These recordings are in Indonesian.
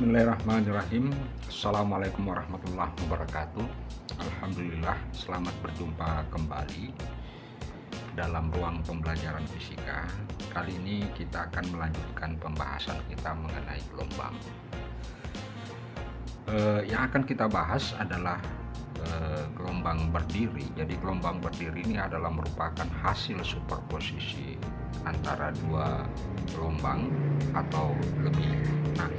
Bismillahirrahmanirrahim. Assalamualaikum warahmatullahi wabarakatuh. Alhamdulillah, selamat berjumpa kembali dalam ruang pembelajaran fisika. Kali ini kita akan melanjutkan pembahasan kita mengenai gelombang. Yang akan kita bahas adalah gelombang berdiri. Jadi gelombang berdiri ini adalah merupakan hasil superposisi antara dua gelombang atau lebih. Nah,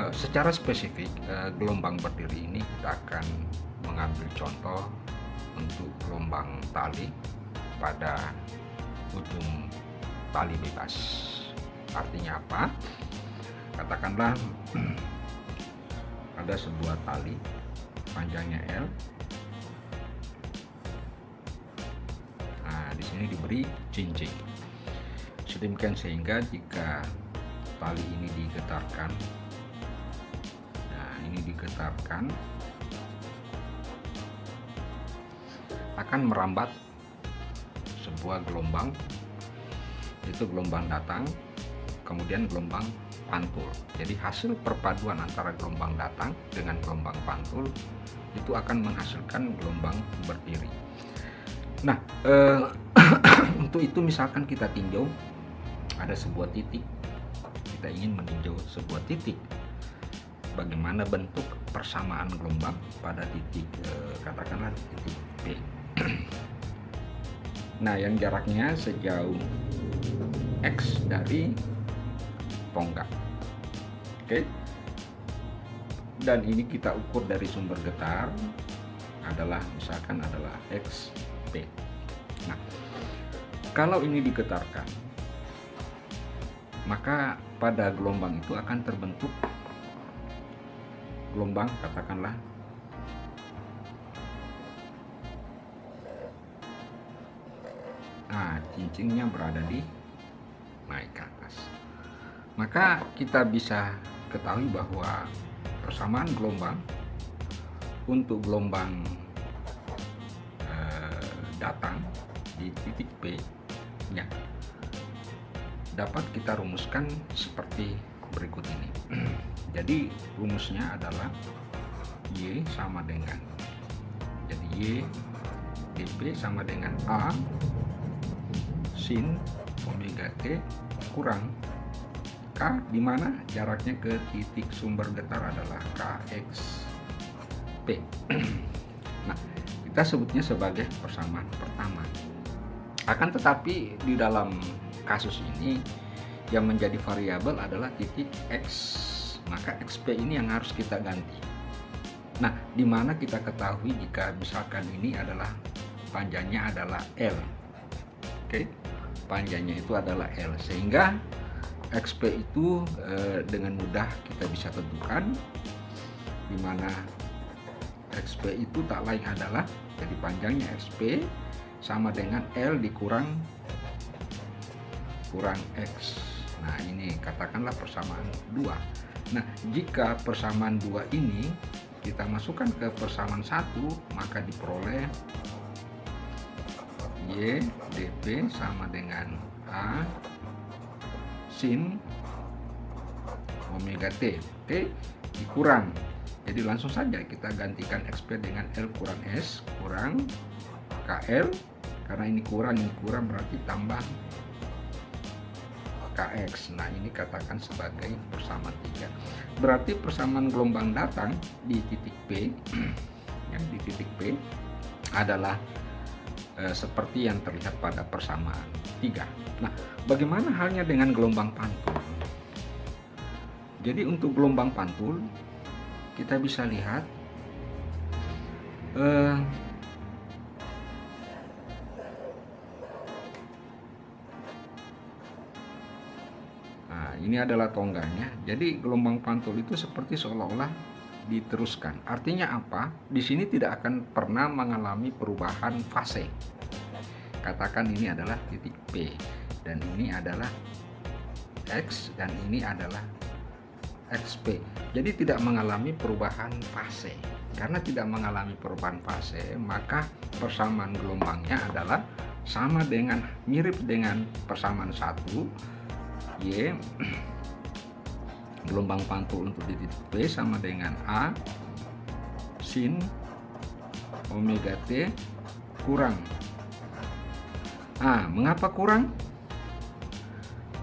secara spesifik gelombang berdiri ini kita akan mengambil contoh untuk gelombang tali pada ujung tali bebas. Artinya apa? Katakanlah ada sebuah tali panjangnya L. Nah, di sini diberi cincin. Sedemikian sehingga jika tali ini digetarkan, akan merambat sebuah gelombang, yaitu gelombang datang, kemudian gelombang pantul. Jadi hasil perpaduan antara gelombang datang dengan gelombang pantul itu akan menghasilkan gelombang berdiri. Nah, untuk itu misalkan kita tinjau ada sebuah titik, kita ingin meninjau sebuah titik, bagaimana bentuk persamaan gelombang pada titik katakanlah titik B. Nah, yang jaraknya sejauh X dari tonggak. Oke. Dan ini kita ukur dari sumber getar adalah misalkan adalah XP. Nah, kalau ini digetarkan, maka pada gelombang itu akan terbentuk gelombang katakanlah cincinnya berada di naik ke atas. Maka kita bisa ketahui bahwa persamaan gelombang untuk gelombang datang di titik B nya dapat kita rumuskan seperti berikut ini. Jadi rumusnya adalah Y sama dengan, jadi Y dP sama dengan A sin omega T kurang K, di mana jaraknya ke titik sumber getar adalah KXP. Nah, kita sebutnya sebagai persamaan pertama. Akan tetapi di dalam kasus ini yang menjadi variabel adalah titik X, maka XP ini yang harus kita ganti. Nah, di mana kita ketahui jika misalkan ini adalah panjangnya adalah L. Oke, panjangnya itu adalah L, sehingga XP itu dengan mudah kita bisa tentukan, di mana XP itu tak lain adalah, jadi panjangnya XP sama dengan L dikurang X. Nah, ini katakanlah persamaan 2. Nah, jika persamaan 2 ini kita masukkan ke persamaan 1, maka diperoleh Y dP sama dengan A sin omega T. Oke, dikurang. Jadi langsung saja kita gantikan XP dengan L kurang S kurang KL, karena ini kurang berarti tambah KX. Nah, ini katakan sebagai persamaan 3. Berarti persamaan gelombang datang di titik P ya, di titik P adalah seperti yang terlihat pada persamaan 3. Nah, bagaimana halnya dengan gelombang pantul? Jadi untuk gelombang pantul kita bisa lihat ini adalah tonggaknya. Jadi gelombang pantul itu seperti seolah-olah diteruskan. Artinya apa? Di sini tidak akan pernah mengalami perubahan fase. Katakan ini adalah titik P dan ini adalah X dan ini adalah XP. Jadi tidak mengalami perubahan fase. Karena tidak mengalami perubahan fase, maka persamaan gelombangnya adalah sama dengan, mirip dengan persamaan 1 Y gelombang pantul untuk di titik P sama dengan A sin omega T kurang. Mengapa kurang?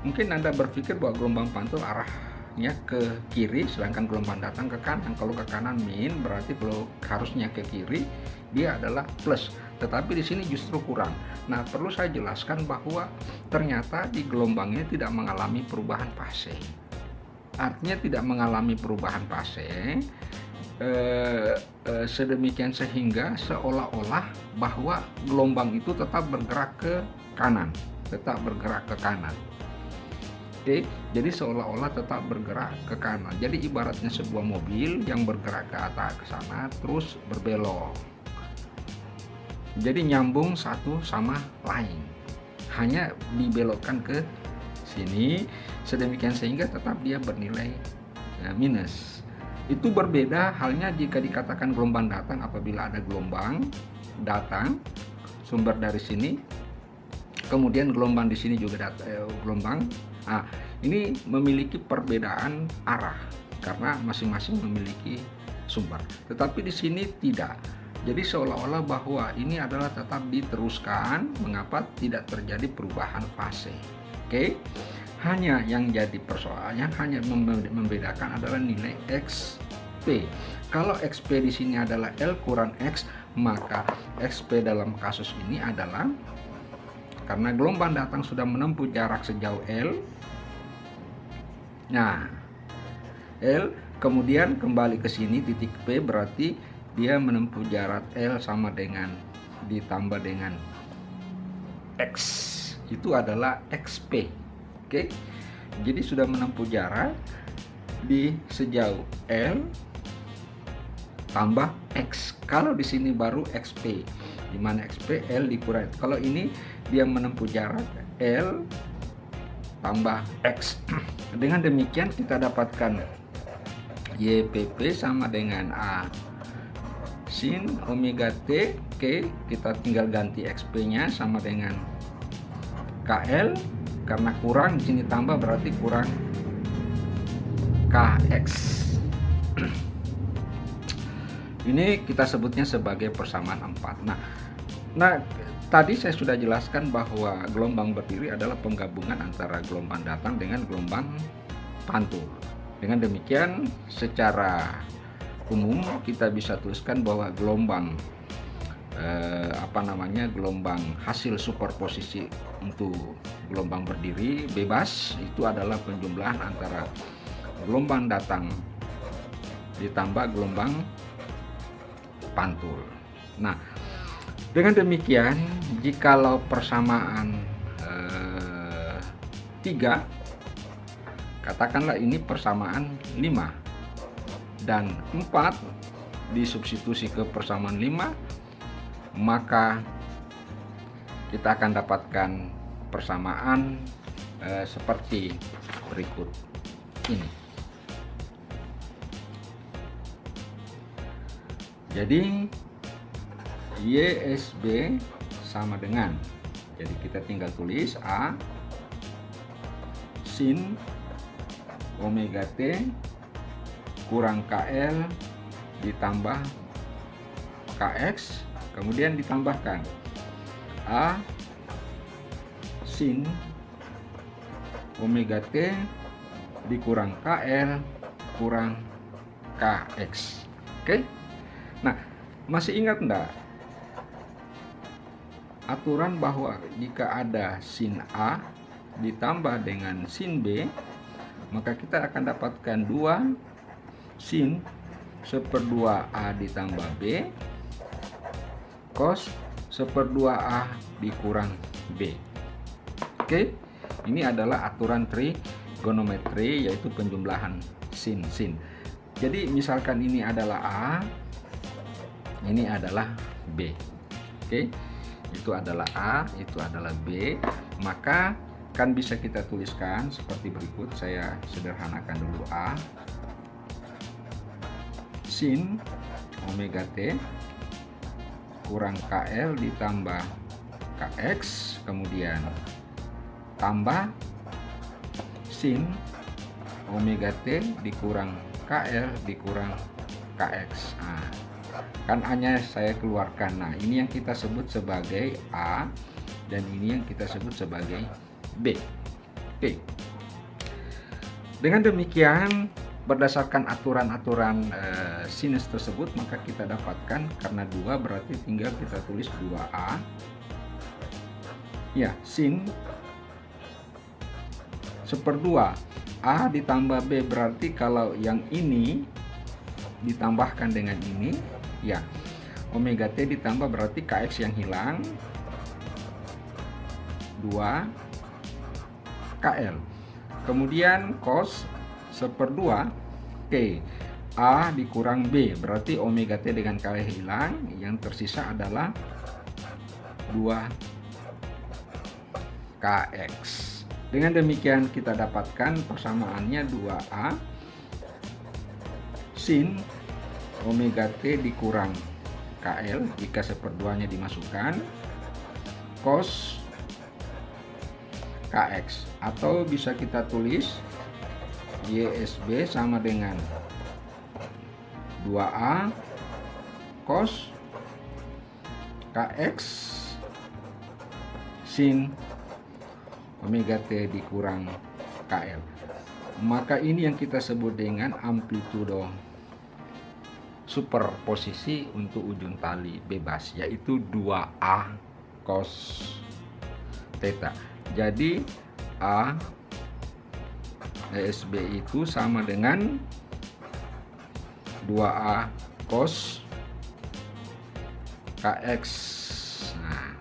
Mungkin Anda berpikir bahwa gelombang pantul arahnya ke kiri, sedangkan gelombang datang ke kanan. Kalau ke kanan min, berarti kalau harusnya ke kiri, dia adalah plus. Tetapi di sini justru kurang. Nah, perlu saya jelaskan bahwa ternyata di gelombangnya tidak mengalami perubahan fase. Artinya tidak mengalami perubahan fase sedemikian sehingga seolah-olah bahwa gelombang itu tetap bergerak ke kanan, Oke, jadi seolah-olah tetap bergerak ke kanan. Jadi ibaratnya sebuah mobil yang bergerak ke atas ke sana terus berbelok. Jadi nyambung satu sama lain, hanya dibelokkan ke sini sedemikian sehingga tetap dia bernilai minus. Itu berbeda halnya jika dikatakan gelombang datang apabila ada gelombang datang sumber dari sini, kemudian gelombang di sini juga gelombang. Ini memiliki perbedaan arah karena masing-masing memiliki sumber. Tetapi di sini tidak. Jadi seolah-olah bahwa ini adalah tetap diteruskan, mengapa tidak terjadi perubahan fase. Oke. Hanya yang jadi persoalannya hanya membedakan adalah nilai XP. Kalau XP di sini adalah L kurang X, maka XP dalam kasus ini adalah karena gelombang datang sudah menempuh jarak sejauh L. Nah, L kemudian kembali ke sini titik P, berarti dia menempuh jarak L sama dengan ditambah dengan X. Itu adalah XP. Oke. Jadi sudah menempuh jarak di sejauh L tambah X. Kalau di sini baru XP. Di mana XP L dikurang. Kalau ini dia menempuh jarak L tambah X. Dengan demikian kita dapatkan YPP sama dengan A sin omega T. Oke, kita tinggal ganti XP-nya sama dengan KL, karena kurang di sini tambah berarti kurang KX. Ini kita sebutnya sebagai persamaan 4. Nah, tadi saya sudah jelaskan bahwa gelombang berdiri adalah penggabungan antara gelombang datang dengan gelombang pantul. Dengan demikian, secara umum kita bisa tuliskan bahwa gelombang gelombang hasil superposisi untuk gelombang berdiri bebas itu adalah penjumlahan antara gelombang datang ditambah gelombang pantul. Nah, dengan demikian jikalau persamaan 3, katakanlah ini persamaan 5 dan 4 disubstitusi ke persamaan 5, maka kita akan dapatkan persamaan seperti berikut ini. Jadi YSB sama dengan, jadi kita tinggal tulis A sin omega T kurang KL ditambah KX, kemudian ditambahkan A sin omega T dikurang KL kurang KX. Oke? Nah, masih ingat enggak aturan bahwa jika ada sin A ditambah dengan sin B, maka kita akan dapatkan 2 sin 1/2A ditambah B cos 1/2A dikurang B. Oke, ini adalah aturan trigonometri, yaitu penjumlahan sin. Jadi misalkan ini adalah A, ini adalah B. Oke, itu adalah A, itu adalah B, maka kan bisa kita tuliskan seperti berikut. Saya sederhanakan dulu. A sin omega T kurang KL ditambah KX, kemudian tambah sin omega T dikurang KL dikurang KX. Nah, kan A-nya saya keluarkan. Nah, ini yang kita sebut sebagai A dan ini yang kita sebut sebagai B. Oke. Dengan demikian, berdasarkan aturan-aturan sinus tersebut, maka kita dapatkan karena 2 berarti tinggal kita tulis 2A. Ya, sin 1/2 A ditambah B, berarti kalau yang ini ditambahkan dengan ini, ya omega T ditambah berarti KX yang hilang 2 KL. Kemudian cos 1/2 K A dikurang B, berarti omega T dengan KL hilang, yang tersisa adalah 2 KX. Dengan demikian kita dapatkan persamaannya 2A sin omega T dikurang KL jika 1/2-nya dimasukkan cos KX, atau bisa kita tulis YSB sama dengan 2A cos KX sin omega T dikurang KL. Maka ini yang kita sebut dengan amplitudo superposisi untuk ujung tali bebas, yaitu 2A cos theta. Jadi A ESB itu sama dengan 2A cos KX. Nah,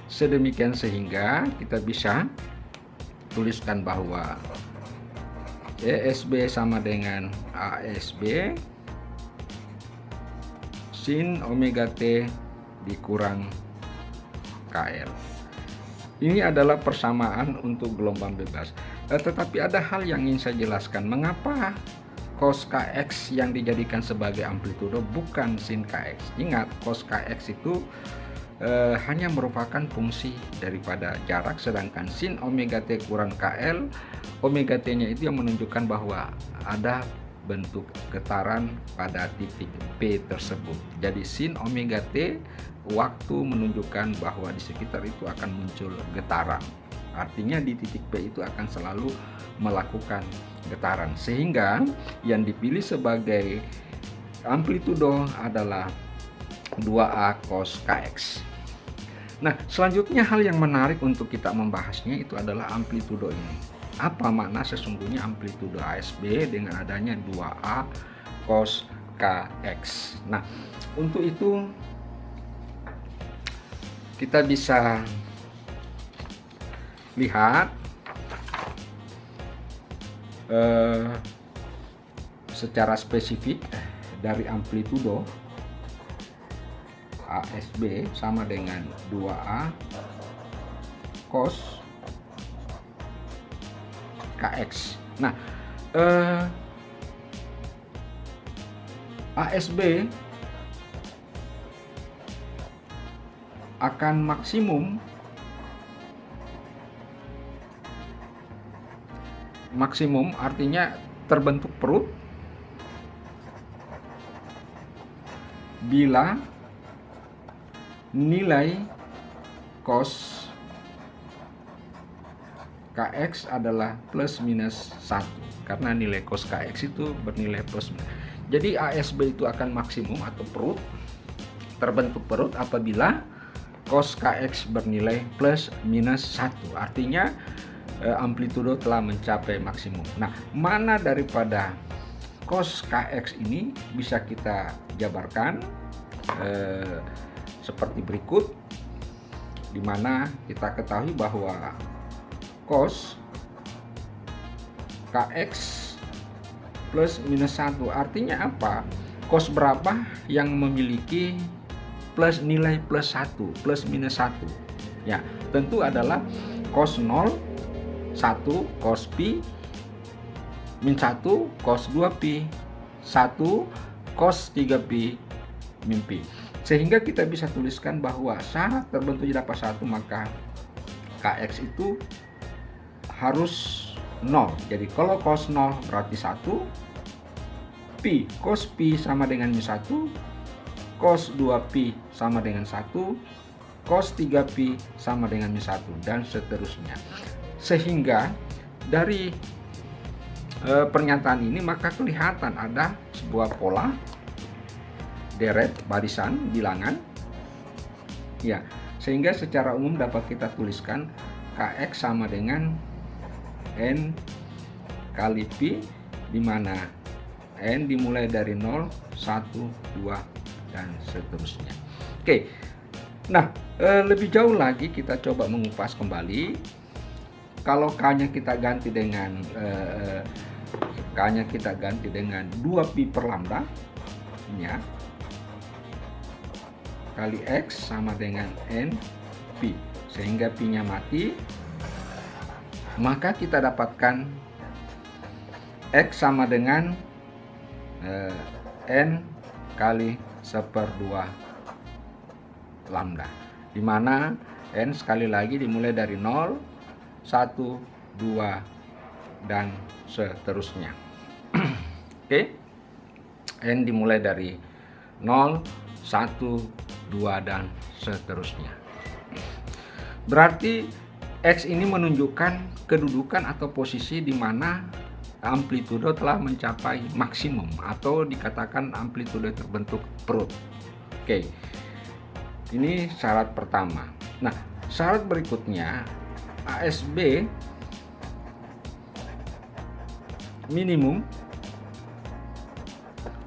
sedemikian sehingga kita bisa tuliskan bahwa ESB sama dengan ASB sin omega T dikurang KL. Ini adalah persamaan untuk gelombang bebas. Tetapi ada hal yang ingin saya jelaskan. Mengapa cos KX yang dijadikan sebagai amplitudo bukan sin KX? Ingat, cos KX itu hanya merupakan fungsi daripada jarak, sedangkan sin omega T kurang KL, omega T nya itu yang menunjukkan bahwa ada bentuk getaran pada titik P tersebut. Jadi sin omega T waktu menunjukkan bahwa di sekitar itu akan muncul getaran, artinya di titik P itu akan selalu melakukan getaran, sehingga yang dipilih sebagai amplitudo adalah 2A cos KX. Nah, selanjutnya hal yang menarik untuk kita membahasnya itu adalah amplitudo ini. Apa makna sesungguhnya amplitudo ASB dengan adanya 2A cos KX? Nah, untuk itu kita bisa lihat secara spesifik dari amplitudo ASB sama dengan 2A cos KX. Nah, ASB akan maksimum artinya terbentuk perut bila nilai cos KX adalah plus minus 1, karena nilai cos KX itu bernilai plus minus. Jadi ASB itu akan maksimum atau perut, terbentuk perut apabila cos KX bernilai plus minus 1, artinya amplitudo telah mencapai maksimum. Nah, mana daripada cos KX ini bisa kita jabarkan seperti berikut, di mana kita ketahui bahwa cos KX plus minus 1 artinya apa? Cos berapa yang memiliki plus nilai plus 1, plus minus 1? Ya, tentu adalah cos 0, 1 cos pi, min 1 cos 2 pi, 1 cos 3 pi, min pi. Sehingga kita bisa tuliskan bahwa syarat terbentuknya dapat 1, maka KX itu harus 0. Jadi kalau cos 0 berarti 1, pi cos pi sama dengan min 1, cos 2pi sama dengan 1, cos 3pi sama dengan min 1, dan seterusnya. Sehingga dari pernyataan ini maka kelihatan ada sebuah pola deret barisan bilangan ya, sehingga secara umum dapat kita tuliskan Kx sama dengan N kali Pi, di mana N dimulai dari 0, 1, 2, dan seterusnya. Oke, nah lebih jauh lagi kita coba mengupas kembali. Kalau K-nya kita ganti dengan K-nya kita ganti dengan 2pi per lambda ya, kali X sama dengan N Pi, sehingga Pi-nya mati, maka kita dapatkan X sama dengan N kali 1/2 lambda, di mana N sekali lagi dimulai dari 0, 1, 2, dan seterusnya. Oke, N dimulai dari 0, 1, 2, dan seterusnya. Berarti X ini menunjukkan kedudukan atau posisi di mana amplitudo telah mencapai maksimum, atau dikatakan amplitudo terbentuk perut. Oke, ini syarat pertama. Nah, syarat berikutnya, ASB minimum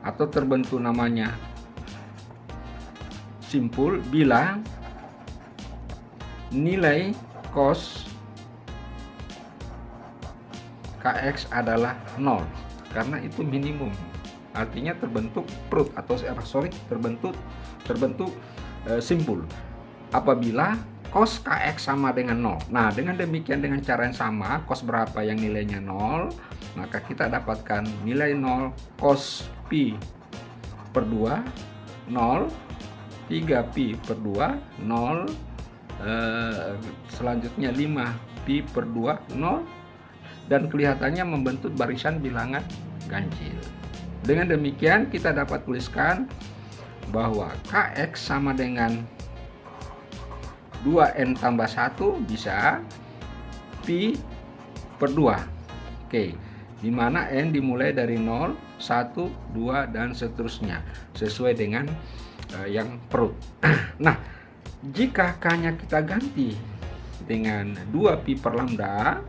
atau terbentuk namanya simpul bila nilai cos Kx adalah 0, karena itu minimum, artinya terbentuk perut atau terbentuk simpul apabila cos Kx sama dengan 0. Nah, dengan demikian, dengan cara yang sama, cos berapa yang nilainya 0, maka kita dapatkan nilai 0 cos pi per 2 0, 3pi per 2 0, selanjutnya 5pi per 2 0, dan kelihatannya membentuk barisan bilangan ganjil. Dengan demikian kita dapat tuliskan bahwa Kx sama dengan 2N tambah 1 bisa Pi per 2. Oke, dimana N dimulai dari 0, 1, 2, dan seterusnya sesuai dengan yang perut. Nah, jika K-nya kita ganti dengan 2pi per lambda,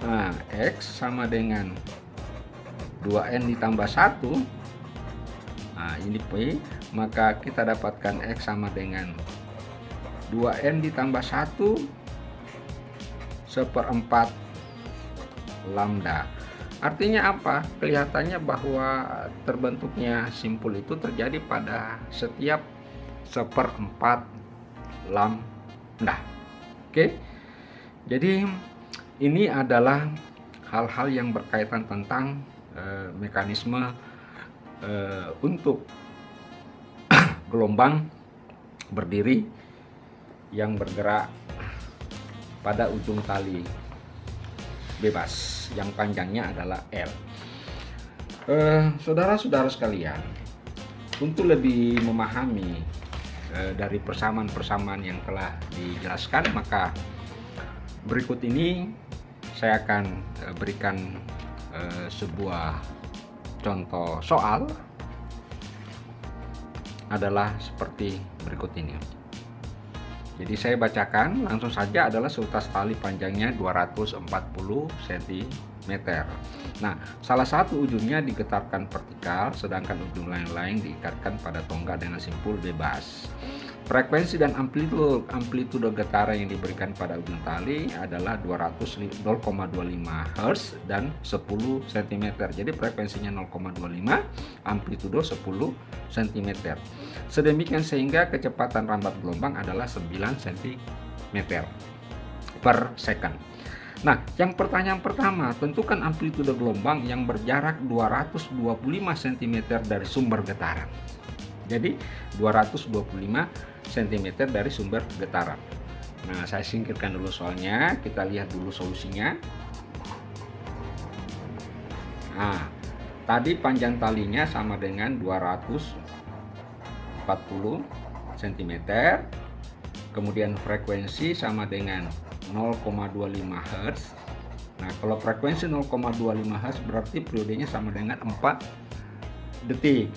nah, X sama dengan 2N ditambah 1, nah ini P, maka kita dapatkan X sama dengan 2N ditambah 1 1/4 lambda. Artinya apa? Kelihatannya bahwa terbentuknya simpul itu terjadi pada setiap 1/4 lambda. Oke, jadi ini adalah hal-hal yang berkaitan tentang mekanisme untuk gelombang berdiri yang bergerak pada ujung tali bebas yang panjangnya adalah L. Saudara-saudara sekalian, untuk lebih memahami dari persamaan-persamaan yang telah dijelaskan, maka berikut ini saya akan berikan sebuah contoh soal, adalah seperti berikut ini. Jadi saya bacakan langsung saja, adalah seutas tali panjangnya 240 cm. Nah, salah satu ujungnya digetarkan vertikal, sedangkan ujung lain-lain diikatkan pada tonggak dengan simpul bebas. Frekuensi dan amplitudo getaran yang diberikan pada ujung tali adalah 0,25 Hz dan 10 cm. Jadi frekuensinya 0,25, amplitudo 10 cm. Sedemikian sehingga kecepatan rambat gelombang adalah 9 cm per second. Nah, yang pertanyaan pertama, tentukan amplitudo gelombang yang berjarak 225 cm dari sumber getaran. Jadi 225 cm dari sumber getaran. Nah, saya singkirkan dulu soalnya, kita lihat dulu solusinya. Nah, tadi panjang talinya sama dengan 240 cm, kemudian frekuensi sama dengan 0,25 Hz. Nah, kalau frekuensi 0,25 Hz berarti periodenya sama dengan 4 detik.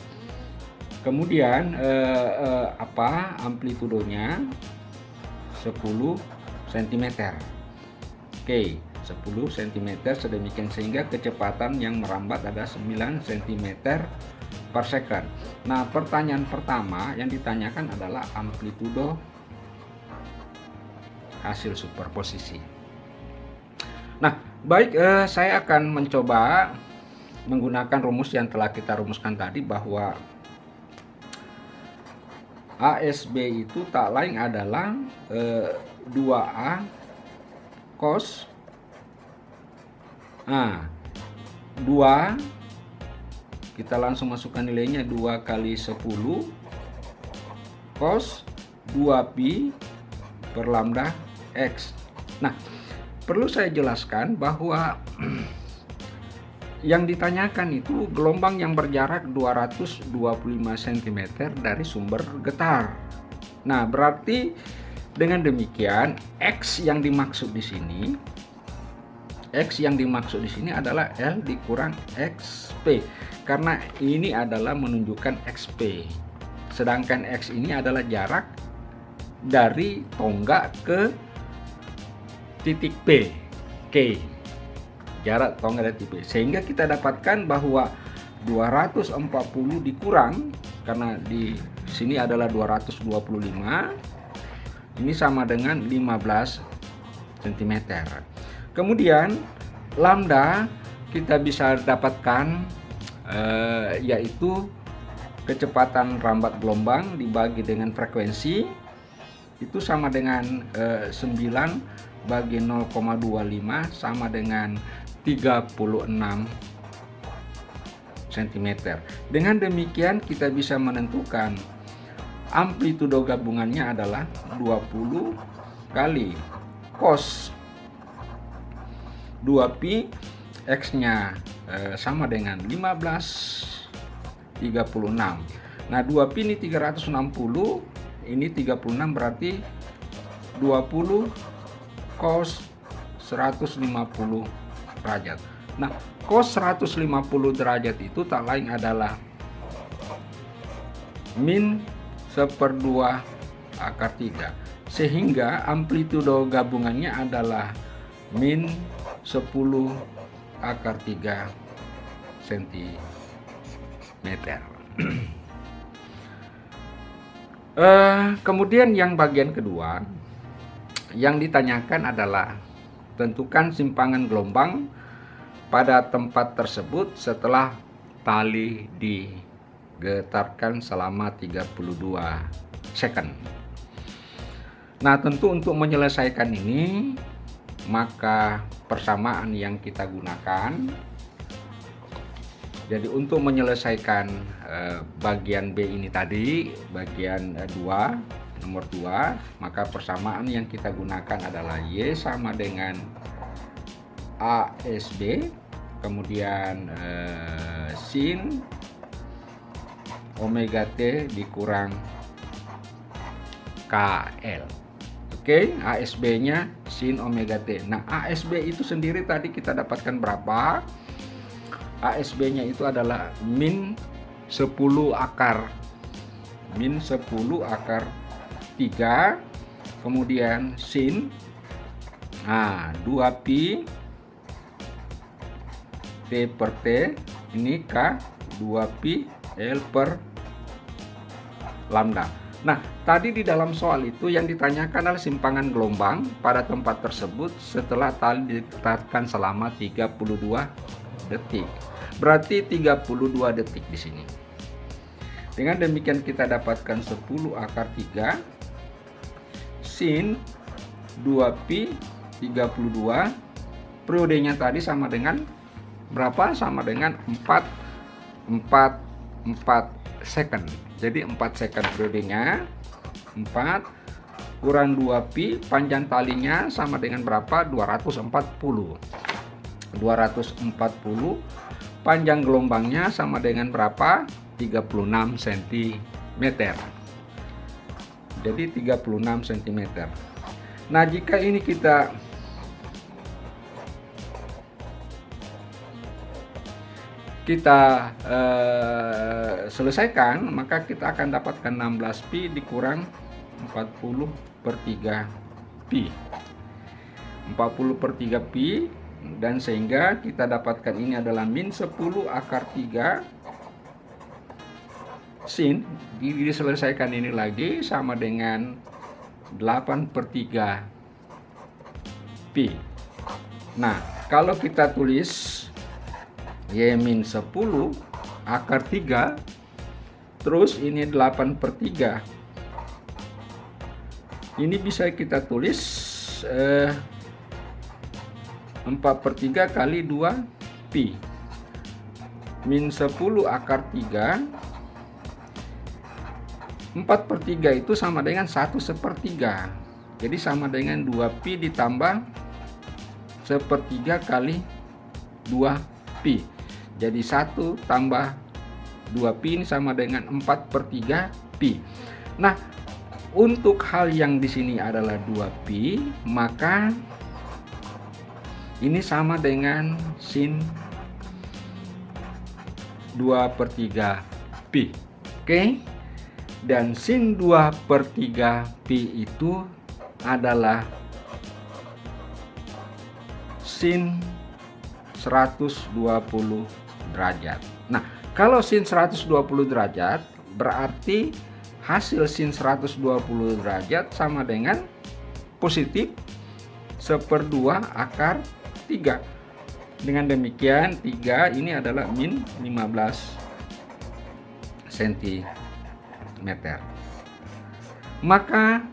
Kemudian amplitudonya 10 cm. Oke, 10 cm sedemikian sehingga kecepatan yang merambat ada 9 cm per second. Nah, pertanyaan pertama yang ditanyakan adalah amplitudo hasil superposisi. Nah, baik, saya akan mencoba menggunakan rumus yang telah kita rumuskan tadi, bahwa ASB itu tak lain adalah 2A cos 2, kita langsung masukkan nilainya, 2 kali 10 cos 2pi per lambda X. Nah, perlu saya jelaskan bahwa yang ditanyakan itu gelombang yang berjarak 225 cm dari sumber getar. Nah, berarti dengan demikian X yang dimaksud di sini adalah L dikurang XP, karena ini adalah menunjukkan XP. Sedangkan X ini adalah jarak dari tonggak ke titik P, K. Jarak tonggak dari titik P. Sehingga kita dapatkan bahwa 240 dikurang, karena di sini adalah 225, ini sama dengan 15 cm. Kemudian lambda kita bisa dapatkan yaitu kecepatan rambat gelombang dibagi dengan frekuensi, itu sama dengan 9 bagi 0,25 sama dengan 36 cm. Dengan demikian kita bisa menentukan amplitudo gabungannya adalah 20 kali cos 2pi, X-nya sama dengan 1536. Nah, 2pi ini 360, ini 36, berarti 20 cos 150 derajat. Nah, cos 150 derajat itu tak lain adalah min 1/2 akar 3, sehingga amplitudo gabungannya adalah min 10 akar 3 cm. Kemudian yang bagian kedua yang ditanyakan adalah tentukan simpangan gelombang pada tempat tersebut setelah tali digetarkan selama 32 second. Nah, tentu untuk menyelesaikan ini, maka persamaan yang kita gunakan, jadi untuk menyelesaikan bagian B ini tadi, bagian 2, nomor 2, maka persamaan yang kita gunakan adalah Y sama dengan ASB, kemudian sin omega T dikurang KL. Oke, ASB-nya sin omega T. Nah, ASB itu sendiri tadi kita dapatkan berapa? ASB-nya itu adalah min 10 akar 3, kemudian sin 2pi T per T, ini K 2pi L per lambda. Nah, tadi di dalam soal itu yang ditanyakan adalah simpangan gelombang pada tempat tersebut setelah tali digetarkan selama 32 detik. Berarti 32 detik di sini. Dengan demikian kita dapatkan 10 akar 3 sin 2pi 32, periodenya tadi sama dengan berapa? Sama dengan 4 second. Jadi 4 second periodenya, 4 kurang 2pi, panjang talinya sama dengan berapa? 240. 240, panjang gelombangnya sama dengan berapa? 36 cm. Jadi 36 cm. Nah, jika ini kita selesaikan, maka kita akan dapatkan 16pi dikurang 40/3pi. 40/3pi, dan sehingga kita dapatkan ini adalah min 10 akar 3 sin. Diselesaikan ini lagi sama dengan 8/3pi. Nah, kalau kita tulis Y min 10 akar 3, terus ini 8/3, ini bisa kita tulis 4/3 kali 2pi. Min 10 akar 3, 4/3 itu sama dengan 1/3. Jadi sama dengan 2pi ditambah 1/3 kali 2pi. Jadi 1 tambah 2pi ini sama dengan 4/3pi. Nah, untuk hal yang di sini adalah 2pi, maka ini sama dengan sin 2/3pi. Oke? Dan sin 2/3pi itu adalah sin 120 derajat. Nah, kalau sin 120 derajat berarti hasil sin 120 derajat sama dengan positif 1/2 akar 3. Dengan demikian 3 ini adalah min 15 cm. Maka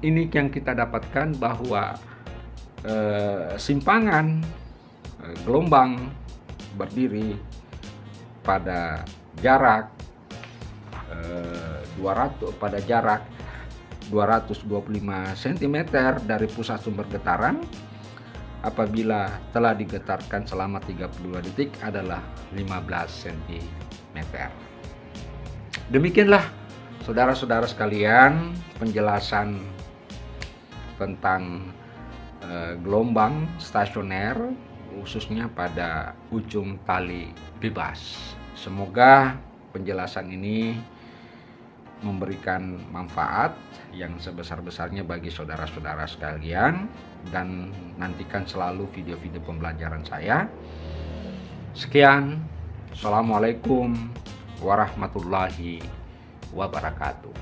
ini yang kita dapatkan bahwa simpangan gelombang berdiri pada jarak 225 cm dari pusat sumber getaran apabila telah digetarkan selama 32 detik adalah 15 cm. Demikianlah saudara-saudara sekalian penjelasan tentang gelombang stasioner khususnya pada ujung tali bebas. Semoga penjelasan ini memberikan manfaat yang sebesar-besarnya bagi saudara-saudara sekalian, dan nantikan selalu video-video pembelajaran saya. Sekian, Assalamualaikum warahmatullahi wabarakatuh.